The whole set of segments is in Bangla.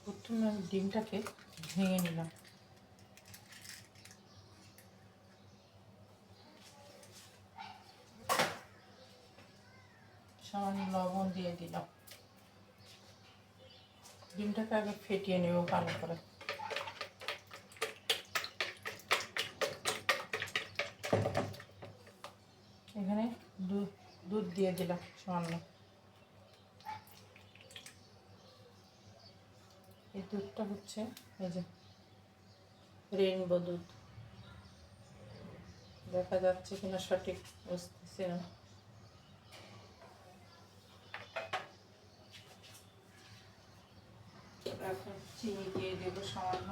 প্রথমে আমি ডিমটাকে ভেঙে নিলাম। সামান্য লবণ দিয়ে দিলাম। ডিমটাকে আগে ফেটিয়ে নেব ভালো করে। এখানে দুধ দিয়ে দিলাম সামান্য। এই দুধটা হচ্ছে এই যে রেইনবো দুধ, দেখা যাচ্ছে কিনা সঠিক বুঝতেছি না। এখন চিনি দিয়ে দেবো সামান্য।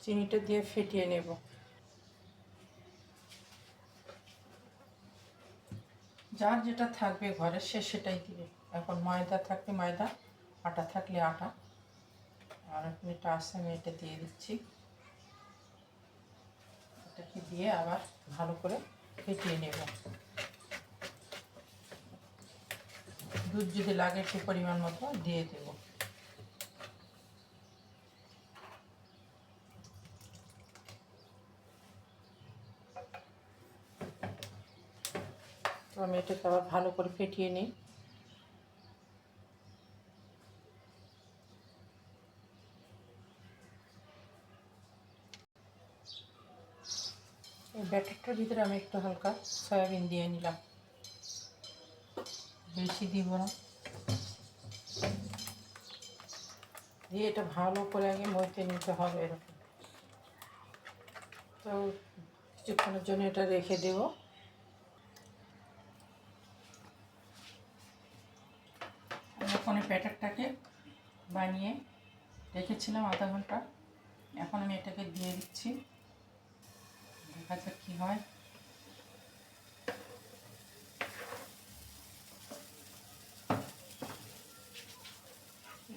চিনিটা দিয়ে ফেটিয়ে নেব। যার যেটা থাকবে ঘরে সে সেটাই দিবে। এখন ময়দা থাকলে ময়দা, আটা থাকলে আটা, আর এটা আছে আমি এটা দিয়ে দিচ্ছি। এটাকে দিয়ে আবার ভালো করে ফেটিয়ে নেব। দুধ যদি লাগে একটু পরিমাণ মতো দিয়ে দেব। তো আমি এটাকে আবার ভালো করে ফেটিয়ে নিই। এই ব্যাটারটার ভিতরে আমি একটু হালকা সয়াবিন দিয়ে নিলাম, বেশি দিব না। দিয়ে এটা ভালো করে আগে মথে নিতে হবে এরকম। তো কিছুক্ষণের জন্য এটা রেখে দেব। এখন এই ব্যাটারটাকে বানিয়ে রেখেছিলাম আধা ঘন্টা। এখন আমি এটাকে দিয়ে দিচ্ছি, দেখা যাক কী হয়।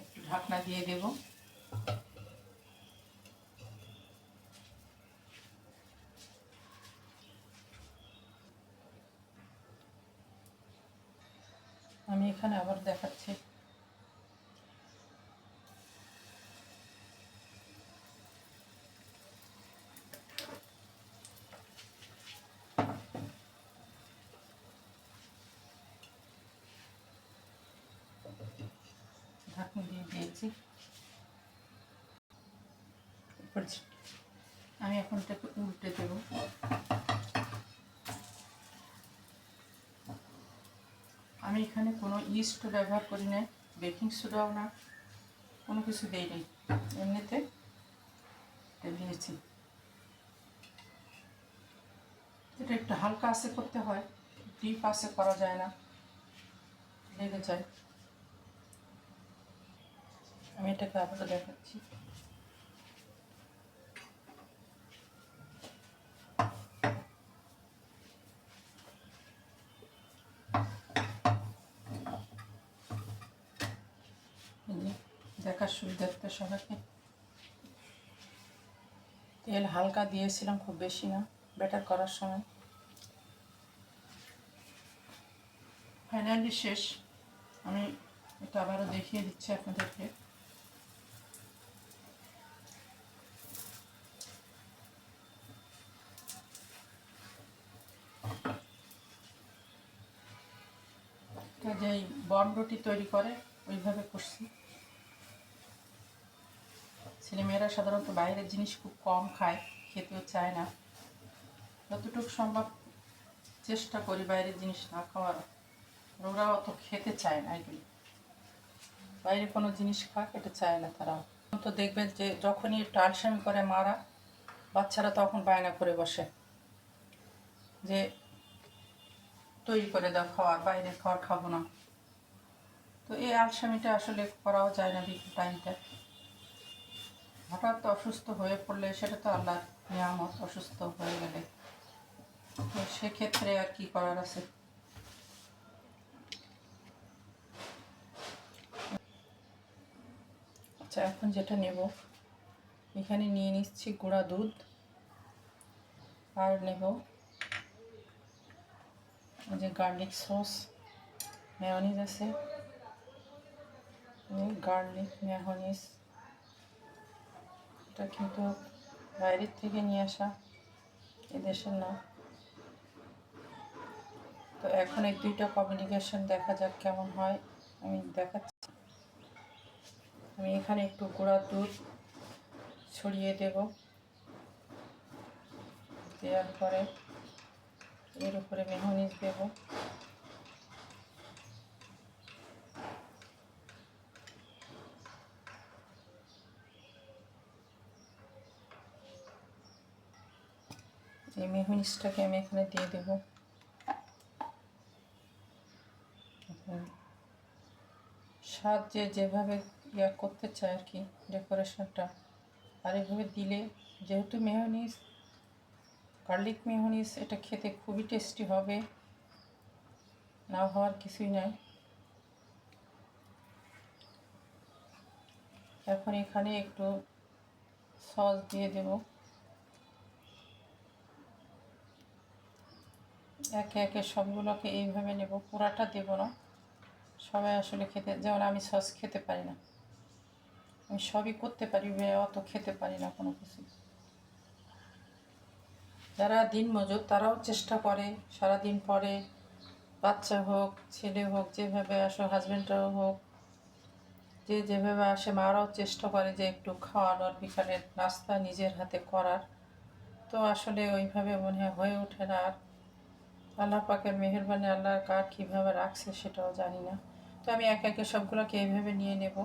একটু ঢাকনা দিয়ে দেব। আমি এখানে আবার দেখাচ্ছি। ঢাকনা দিয়ে দিয়েছি। আমি এখন এটাকে উল্টে দেব। আমি এখানে কোনো ইস্ট ব্যবহার করি না, বেকিং সোডাও না, কোনো কিছু দেই নি, এমনিতে দিয়েছি। এটা একটু হালকা আঁচে করতে হয়, ডিপ আঁচে করা যায় না, লেগে যায়। আমি এটাকে আবার দেখাচ্ছি। দেখার সুবিধার্থে সবাইকে তেল হালকা দিয়েছিলাম, খুব বেশি না ব্যাটার করার সময়। ফাইনালি শেষ। আমি এটা আবারও দেখিয়ে দিচ্ছি আপনাদেরকে। যেই বন রুটি তৈরি করে ওইভাবে করছি। ছেলেমেয়েরা সাধারণত বাইরের জিনিস খুব কম খায়, খেতেও চায় না। যতটুকু সম্ভব চেষ্টা করি বাইরের জিনিস না খাওয়ার। ওরা অত খেতে চায় না, এগুলি বাইরে কোনো জিনিস খাক এটা চায় না তারা। তো দেখবেন যে যখনই একটু আলসামি করে মারা, বাচ্চারা তখন বায়না করে বসে যে তৈরি করে দাও খাওয়ার, বাইরের খাওয়ার খাবো না। তো এই আলসামিটা আসলে করাও যায় না বিকেল টাইমটা। হঠাৎ অসুস্থ হয়ে পড়লে সেটা তো আল্লাহর নিয়ামত, অসুস্থ হয়ে গেলে তো সেক্ষেত্রে আর কি করার আছে। আচ্ছা, এখন যেটা নেব, এখানে নিয়ে নিচ্ছি গুঁড়া দুধ, আর নেব এই যে গার্লিক সস, মেয়োনিজ আছে, গার্লিক মেয়োনিজ, এটা কিন্তু বাইরের থেকে নিয়ে আসা, এদেশের না। তো এখন এই দুইটা কম্বিনেশন দেখা যাক কেমন হয়, আমি দেখাচ্ছি। আমি এখানে একটু গুঁড়া দুধ ছড়িয়ে দেব, দেওয়ার পরে এর উপরে মেয়োনিজ দেব। এই মেয়োনিজটাকে আমি এখানে দিয়ে দেব। স্বাদ যেভাবে করতে চায় আর কি ডেকোরেশনটা, আর এভাবে দিলে, যেহেতু মেয়োনিজ, গার্লিক মেয়োনিজ, এটা খেতে খুবই টেস্টি হবে, না হওয়ার কিছুই নাই। এখন এখানে একটু সস দিয়ে দেব। একে একে সবগুলোকে এইভাবে নেব, পুরাটা দেব না। সবাই আসলে খেতে, যেমন আমি সস খেতে পারি না, আমি সবই করতে পারি, অত খেতে পারি না কোনো কিছু। যারা দিনমজুর তারাও চেষ্টা করে, সারাদিন পরে, বাচ্চা হোক, ছেলে হোক, যেভাবে আসো, হাজব্যান্ডরাও হোক, যে যেভাবে আসে, মারাও চেষ্টা করে যে একটু খাওয়ানোর, বিকালের নাস্তা নিজের হাতে করার। তো আসলে ওইভাবে মনে হয়ে ওঠে না। আর আল্লাহ পাকের মেহেরবানি, আল্লাহর কার কীভাবে রাখছে সেটাও জানি না। তো আমি একে একে সবগুলোকে এইভাবে নিয়ে নেব।